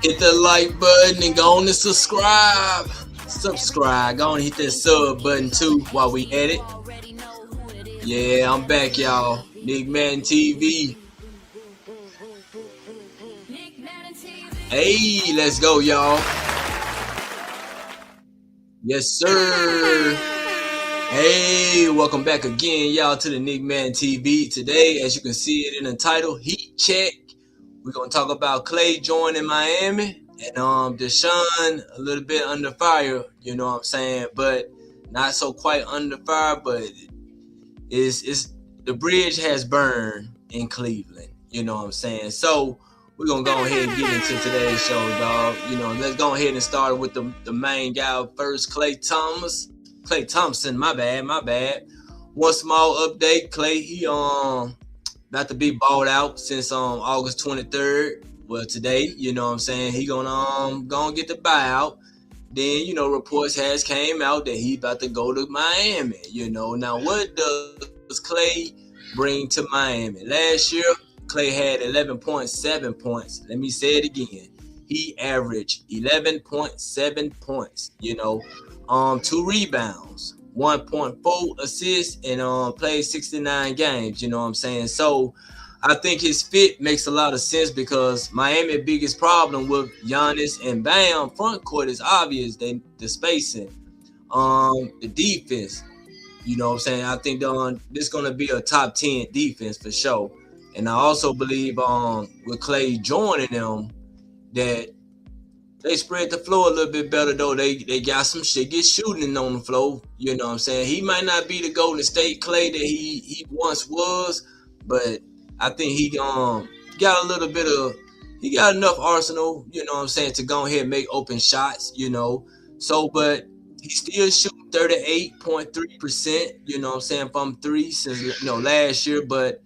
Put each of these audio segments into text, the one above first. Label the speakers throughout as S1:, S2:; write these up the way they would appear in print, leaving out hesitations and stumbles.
S1: Hit the like button and go on and subscribe. Subscribe. Go on and hit that sub button too while we at it. Yeah, I'm back, y'all. Nick Madden TV. Hey, let's go, y'all. Yes, sir. Hey, welcome back again, y'all, to the Nick Madden TV. Today, as you can see it in the title, Heat Check. We're going to talk about Klay joining Miami and Deshaun a little bit under fire, you know what I'm saying? But not so quite under fire, but it's the bridge has burned in Cleveland, you know what I'm saying? So we're going to go ahead and get into today's show, dog. You know, let's go ahead and start with the main guy first, Klay Thompson, my bad. One small update, Klay, he about to be bought out since August 23rd. Well, today, you know what I'm saying, he gonna get the buyout. Then, you know, reports has came out that he about to go to Miami, you know. Now, what does Klay bring to Miami? Last year, Klay had 11.7 points. Let me say it again. He averaged 11.7 points, you know. 2 rebounds, 1.4 assists, and played 69 games, you know what I'm saying? So I think his fit makes a lot of sense because Miami's biggest problem with Giannis and Bam front court is obvious. The spacing, the defense, you know what I'm saying? I think this is gonna be a top 10 defense for sure. And I also believe with Klay joining them that they spread the floor a little bit better, though. They got some shit, get shooting on the floor. You know what I'm saying? He might not be the Golden State Klay that he once was, but I think he got a little bit of, he got enough arsenal, you know what I'm saying, to go ahead and make open shots, you know. So, but he still shooting 38.3%, you know what I'm saying, from three since, you know, last year. But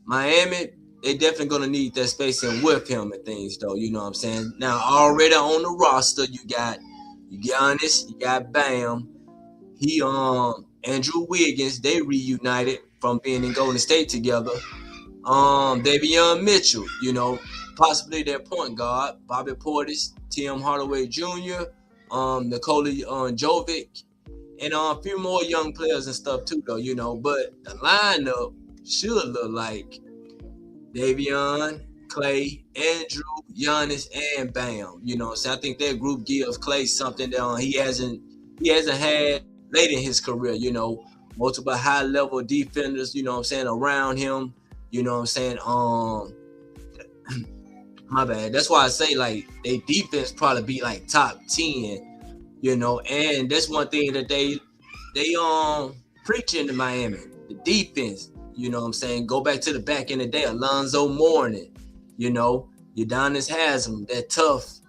S1: Miami, they definitely going to need that spacing with him and things, though. You know what I'm saying? Now, already on the roster, you got Giannis, you got Bam. Andrew Wiggins, they reunited from being in Golden State together. Davion Mitchell, you know, possibly their point guard. Bobby Portis, Tim Hardaway Jr., Nikola Jovic, and a few more young players and stuff, too, though, you know. But the lineup should look like Davion, Klay, Andrew, Giannis, and Bam. You know, so I think that group gives Klay something that he hasn't had late in his career. You know, multiple high level defenders. You know what I'm saying, around him. You know what I'm saying. My bad. That's why I say like their defense probably be like top 10. You know, and that's one thing that they preach into Miami, the defense. You know what I'm saying? Go back to the back in the day, Alonzo Mourning, you know, Udonis Haslem, that tough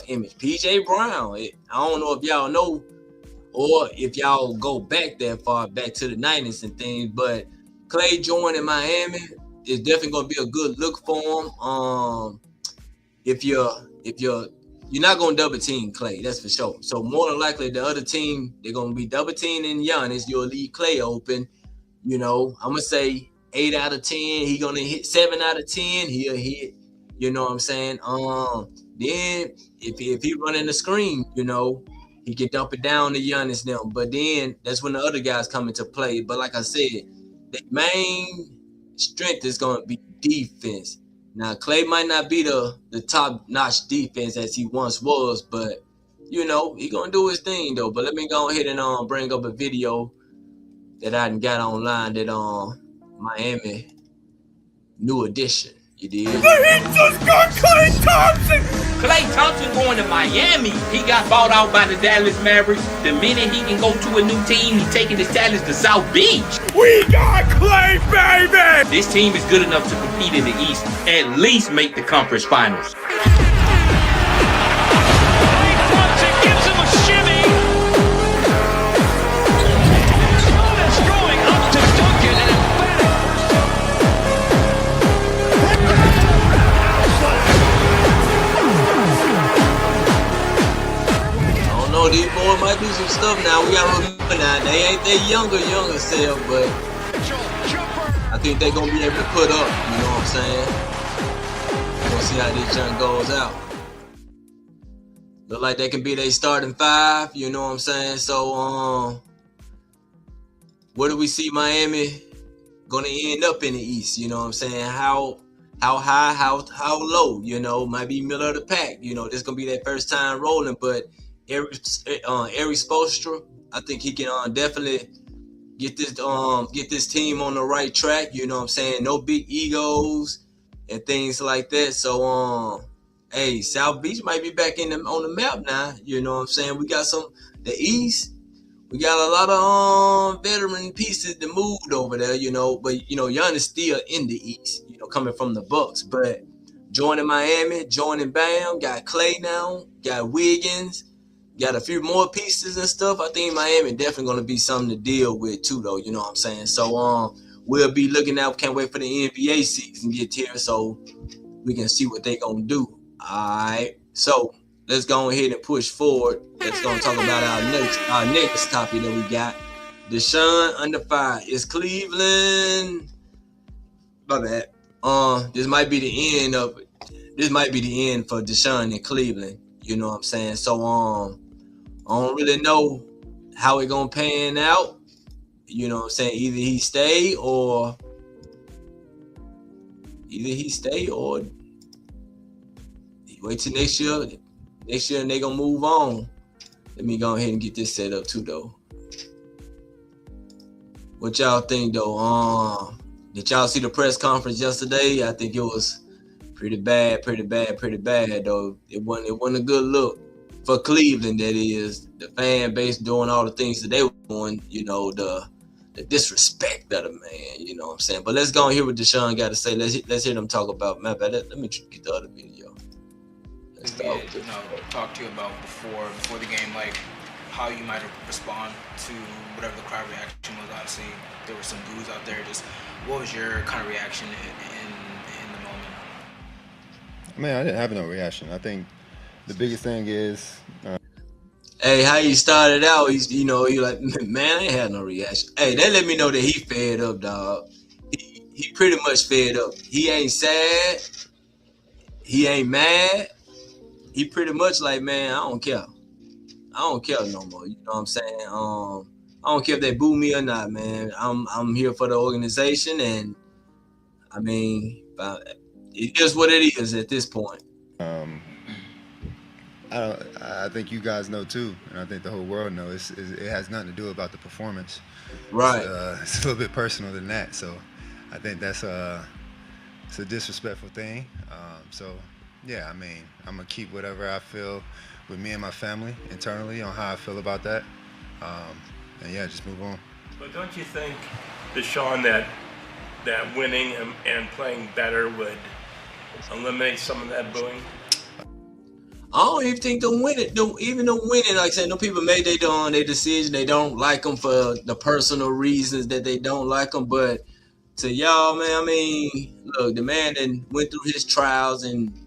S1: image. PJ Brown, I don't know if y'all know or if y'all go back that far, back to the 90s and things, but Klay joining Miami is definitely going to be a good look for him. If you're not going to double team Klay, that's for sure. So more than likely the other team, they're going to be double teaming Giannis. You'll leave Klay open. You know, I'm going to say 8 out of 10. He going to hit 7 out of 10. He'll hit, you know what I'm saying? Then if he running the screen, you know, he can dump it down to Giannis now. But then that's when the other guys come into play. But like I said, the main strength is going to be defense. Now, Klay might not be the top-notch defense as he once was, but, you know, he going to do his thing, though. But let me go ahead and bring up a video that I got online that Miami new edition. You did?
S2: The Heat just got Klay Thompson!
S3: Klay Thompson going to Miami. He got bought out by the Dallas Mavericks. The minute he can go to a new team, he's taking his talents to South Beach.
S2: We got Klay, baby!
S3: This team is good enough to compete in the East, at least make the conference finals.
S1: These boys might do some stuff now. We gotta remember now, they ain't their younger self, but I think they're gonna be able to put up, you know what I'm saying? We'll see how this junk goes out. look like they can be their starting five. You know what I'm saying? So where do we see Miami gonna end up in the East? You know what I'm saying? How high, how low? You know, might be middle of the pack. You know, this gonna be their first time rolling, but Eric Spoelstra, I think he can definitely get this team on the right track. You know what I'm saying? No big egos and things like that. So hey, South Beach might be back on the map now. You know what I'm saying? We got the East. We got a lot of veteran pieces that moved over there, you know, but you know, Giannis still in the East, you know, coming from the Bucks. But joining Miami, joining Bam, got Klay now, got Wiggins, got a few more pieces and stuff. I think Miami definitely gonna be something to deal with too, though. You know what I'm saying? So we'll be looking out. Can't wait for the NBA season to get here so we can see what they gonna do. All right. So let's go ahead and push forward. Let's go and talk about our next topic that we got. Deshaun under fire. Is Cleveland? My bad. This might be the end of it. This might be the end for Deshaun in Cleveland. You know what I'm saying? So I don't really know how it gonna pan out. You know what I'm saying? Either he stay or wait till next year. Next year they gonna move on. Let me go ahead and get this set up too, though. What y'all think, though? Did y'all see the press conference yesterday? I think it was pretty bad, though. It wasn't a good look for Cleveland. That is, the fan base doing all the things that they were doing. You know, the disrespect of the man. You know what I'm saying? But let's go and hear what Deshaun got to say. Let's hear them talk about. My bad. Let me get the other video.
S4: Talk to you about before the game, like how you might respond to whatever the crowd reaction was. Obviously, there were some boos out there. Just what was your kind of reaction in the moment?
S5: Man, I didn't have no reaction. I think the biggest thing is.
S1: Hey, how you started out? He like, man, I ain't had no reaction. Hey, that let me know that he fed up, dog. He pretty much fed up. He ain't sad. He ain't mad. He pretty much like, man, I don't care. I don't care no more. You know what I'm saying? I don't care if they boo me or not, man. I'm here for the organization, and I mean, it is what it is at this point.
S5: I think you guys know too, and I think the whole world knows. It has nothing to do about the performance.
S1: Right.
S5: It's a little bit personal than that. So, I think it's a disrespectful thing. Yeah, I mean, I'm going to keep whatever I feel with me and my family internally on how I feel about that. And yeah, just move on.
S2: But don't you think, Deshaun, that winning and playing better would eliminate some of that booing?
S1: I don't even think even the winning, like I said, no people made their decision. They don't like them for the personal reasons that they don't like them. But to y'all, man, I mean, look, the man that went through his trials and,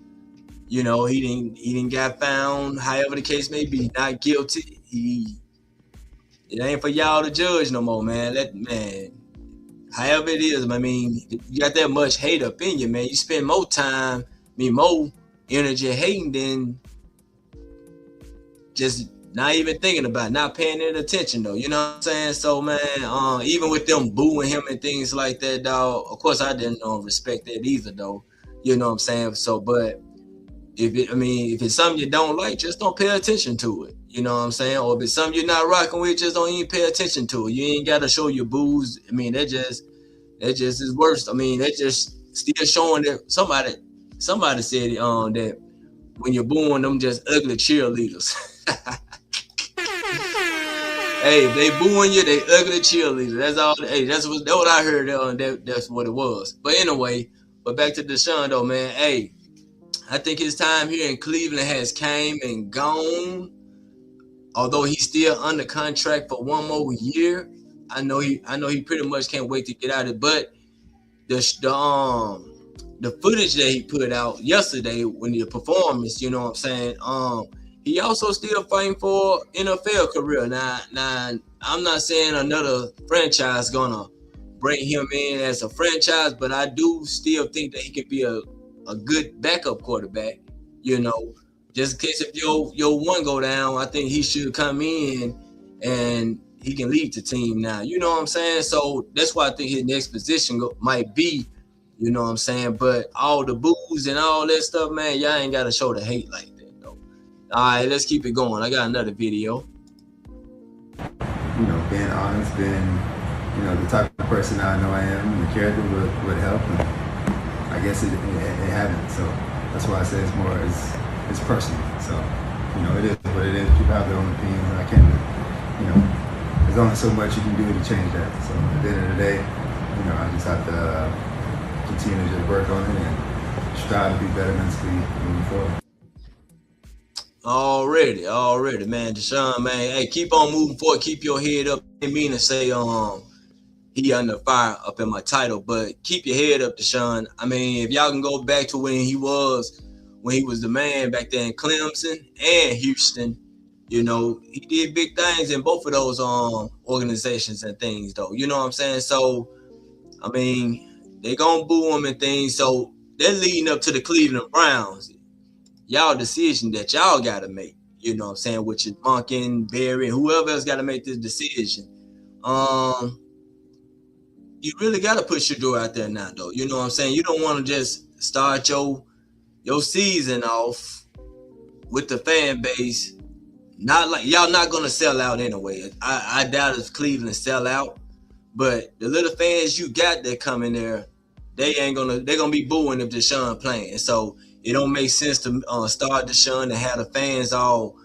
S1: you know, he didn't get found, however the case may be, not guilty. It ain't for y'all to judge no more, man. However it is, I mean, you got that much hate up in you, man. You spend more energy hating than just not even thinking about it, not paying any attention, though. You know what I'm saying? So, man, even with them booing him and things like that, dog, of course I didn't respect that either, though. You know what I'm saying? So, but if it's something you don't like, just don't pay attention to it. You know what I'm saying? Or if it's something you're not rocking with, just don't even pay attention to it. You ain't got to show your boos. I mean, that just is worse. I mean, that just still showing that somebody said that when you're booing them, just ugly cheerleaders. Hey, if they booing you, they ugly cheerleaders. That's all. Hey, that's what I heard. That's what it was. But anyway, back to Deshaun though, man. Hey, I think his time here in Cleveland has came and gone. Although he's still under contract for one more year, I know he pretty much can't wait to get out of it. But the footage that he put out yesterday when the performance, you know what I'm saying? He also still fighting for NFL career. Now I'm not saying another franchise gonna bring him in as a franchise, but I do still think that he could be a good backup quarterback. You know, just in case if your one go down, I think he should come in and he can lead the team now. You know what I'm saying? So that's why I think his next position might be, you know what I'm saying? But all the boos and all that stuff, man, y'all ain't got to show the hate like that, though. All right, let's keep it going. I got another video.
S5: You know, being honest, being, you know, the type of person I know I am, and the character would help. And I guess it haven't. So that's why I say it's personal. So, you know, it is what it is. People have their own opinions. I can't, you know, there's only so much you can do to change that. So at the end of the day, you know, I just have to continue to just work on it and strive to be better mentally moving forward.
S1: Already, man. Deshaun, man, hey, keep on moving forward. Keep your head up. I didn't mean to say he under fire up in my title, but keep your head up, Deshaun. I mean, if y'all can go back to when he was the man back there in Clemson and Houston, you know, he did big things in both of those organizations and things, though. You know what I'm saying? So, I mean, they gonna boo him and things. So they're leading up to the Cleveland Browns. Y'all decision that y'all gotta make. You know what I'm saying? With your Monken, Barry, and whoever else gotta make this decision. You really gotta put Shador out there now, though. You know what I'm saying? You don't want to just start your season off with the fan base. Not like y'all not gonna sell out anyway. I doubt if Cleveland sell out, but the little fans you got that come in there, they're gonna be booing if Deshaun playing. So it don't make sense to start Deshaun and have the fans all,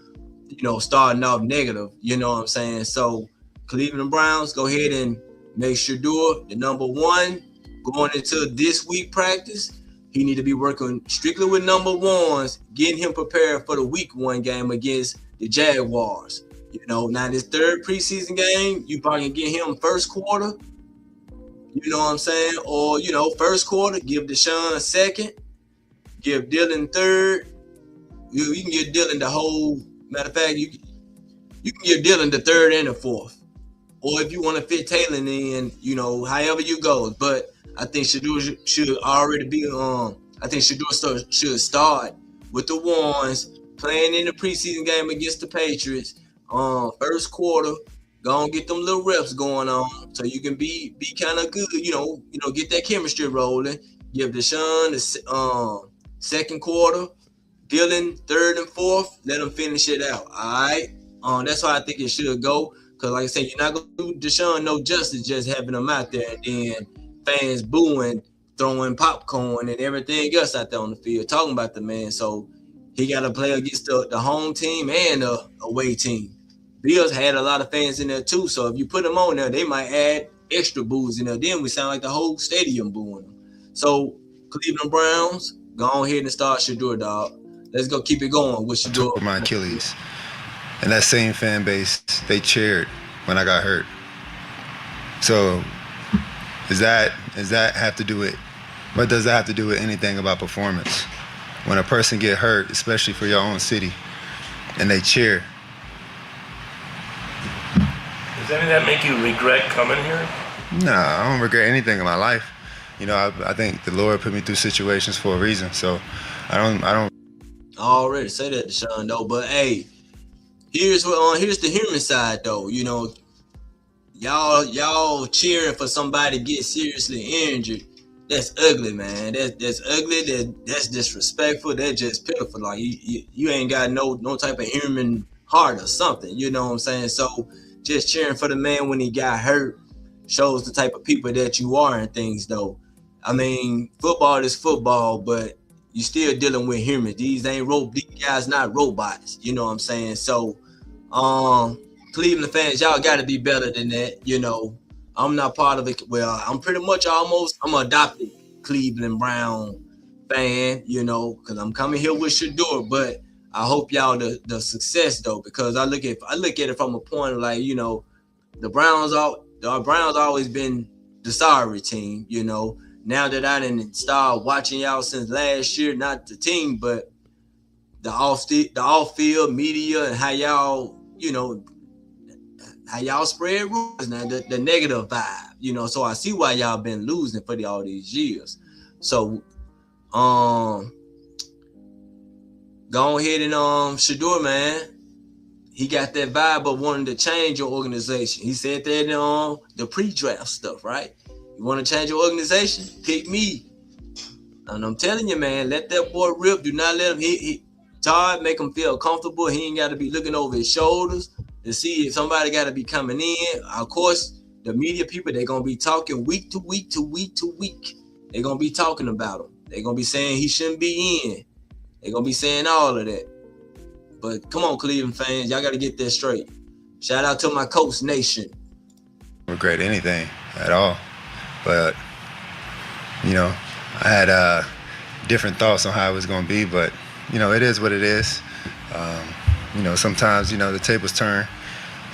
S1: you know, starting off negative. You know what I'm saying? So Cleveland Browns, go ahead and make Shador the number one going into this week practice. He need to be working strictly with number ones, getting him prepared for the week one game against the Jaguars. You know, now this third preseason game, you probably can get him first quarter. You know what I'm saying? Or, you know, first quarter, give Deshaun second, give Dylan third. You can give Dylan the whole, matter of fact, you can give Dylan the third and the fourth. Or if you want to fit Taylor in, you know, however you go. But I think Shador should already be I think Shador should start with the ones playing in the preseason game against the Patriots. First quarter, go and get them little reps going on so you can be kind of good. You know, get that chemistry rolling. Give Deshaun the second quarter, Dylan third and fourth. Let them finish it out. All right. That's how I think it should go. Because, like I said, you're not going to do Deshaun no justice just having him out there and then fans booing, throwing popcorn and everything else out there on the field, talking about the man. So he got to play against the home team and the away team. Bills had a lot of fans in there, too. So if you put them on there, they might add extra boos in there. Then we sound like the whole stadium booing them. So Cleveland Browns, go ahead and start Shador, dog. Let's go keep it going with Shador.
S5: My Achilles. And that same fan base, they cheered when I got hurt. So does that have to do with, what does that have to do with anything about performance? When a person get hurt, especially for your own city, and they cheer.
S2: Does any of that make you regret coming here?
S5: No, I don't regret anything in my life. You know, I think the Lord put me through situations for a reason. So I don't. I
S1: already say that, Deshaun, though. But hey, here's the human side, though. You know, y'all cheering for somebody to get seriously injured. That's ugly, man. That's ugly. That's disrespectful. That's just pitiful. Like you ain't got no type of human heart or something. You know what I'm saying? So just cheering for the man when he got hurt shows the type of people that you are and things, though. I mean, football is football, but you're still dealing with humans. These guys not robots. You know what I'm saying? So, Cleveland fans, y'all got to be better than that. You know, I'm not part of it. Well, I'm pretty much I'm an adopted Cleveland Brown fan, you know, because I'm coming here with Shador. But I hope y'all the success, though, because I look at it from a point of, like, you know, the Browns always been the sorry team, you know. Now that I didn't start watching y'all since last year, not the team, but the off-field media and how y'all, you know, how y'all spread rumors now, the negative vibe, you know. So I see why y'all been losing for all these years. So, go go ahead and Shador, man, he got that vibe of wanting to change your organization. He said that in the pre-draft stuff, right? You want to change your organization? Pick me. And I'm telling you, man, let that boy rip. Do not let him Todd, make him feel comfortable. He ain't got to be looking over his shoulders to see if somebody got to be coming in. Of course, the media people, they're going to be talking week to week to week to week. They're going to be talking about him. They're going to be saying he shouldn't be in. They're going to be saying all of that. But come on, Cleveland fans, y'all got to get that straight. Shout out to my Coach Nation.
S5: Regret anything at all. But, you know, I had different thoughts on how it was going to be, but, you know, it is what it is. You know, sometimes, you know, the tables turn,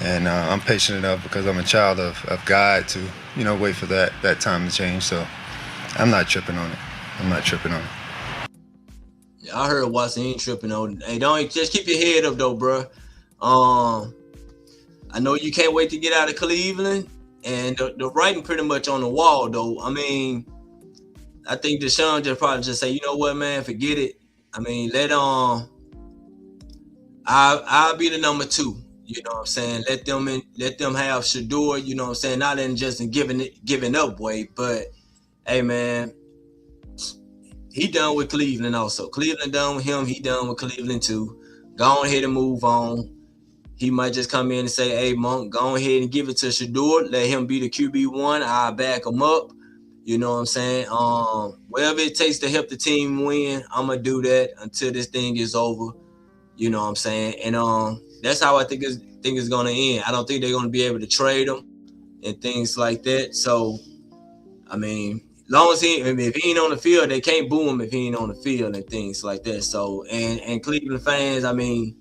S5: and I'm patient enough because I'm a child of God to, you know, wait for that time to change. So I'm not tripping on it.
S1: I heard Watson ain't tripping on. Hey, don't just keep your head up though, bro. I know you can't wait to get out of Cleveland, and the writing pretty much on the wall though. I mean, I think Deshaun just probably just say, you know what, man, forget it. I mean, I'll be the number 2. You know what I'm saying? Let them have Shador. You know what I'm saying? Not in just in giving up way, but hey, man. He done with Cleveland also. Cleveland done with him. He done with Cleveland too. Go ahead and move on. He might just come in and say, hey, Monk, go ahead and give it to Shador. Let him be the QB1. I'll back him up. You know what I'm saying? Whatever it takes to help the team win, I'm going to do that until this thing is over. You know what I'm saying? And that's how I think it's going to end. I don't think they're going to be able to trade him and things like that. So, I mean, long as if he ain't on the field, they can't boo him if he ain't on the field and things like that. So, and Cleveland fans, I mean,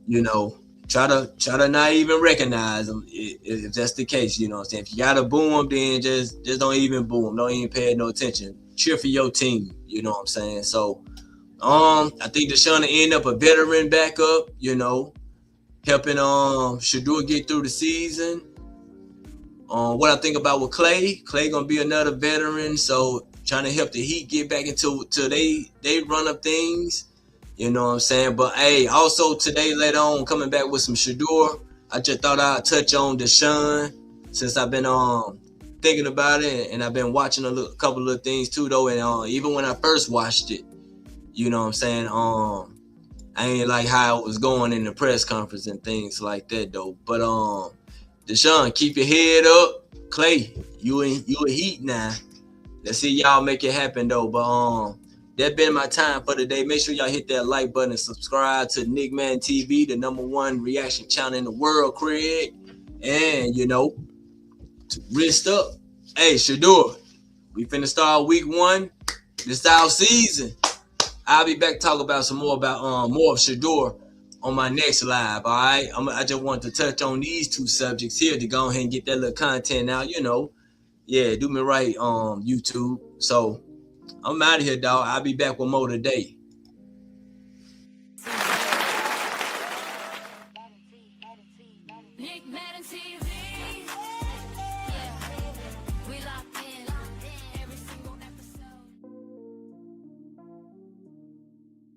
S1: you know, try to not even recognize him if that's the case. You know what I'm saying? If you gotta boo him, then just don't even boo him. Don't even pay no attention. Cheer for your team. You know what I'm saying? So, I think Deshaun will end up a veteran backup. You know, helping Shador get through the season. What I think about with Klay gonna be another veteran, so trying to help the Heat get back into they run up things, you know what I'm saying. But hey, also today later on coming back with some Shador, I just thought I'd touch on Deshaun since I've been thinking about it, and I've been watching a couple of things too though. And even when I first watched it, you know what I'm saying, I ain't like how it was going in the press conference and things like that though. But Deshaun, keep your head up. Klay, you a Heat now. Let's see y'all make it happen though. But that been my time for today. Make sure y'all hit that like button and subscribe to Nickman TV, the #1 reaction channel in the world, Craig. And you know, wrist up. Hey, Shador, we finna start week 1. This our season. I'll be back to talk about some more about more of Shador on my next live. All right, I just want to touch on these 2 subjects here to go ahead and get that little content out. You know, yeah, do me right, YouTube. So I'm out of here, dog. I'll be back with more today.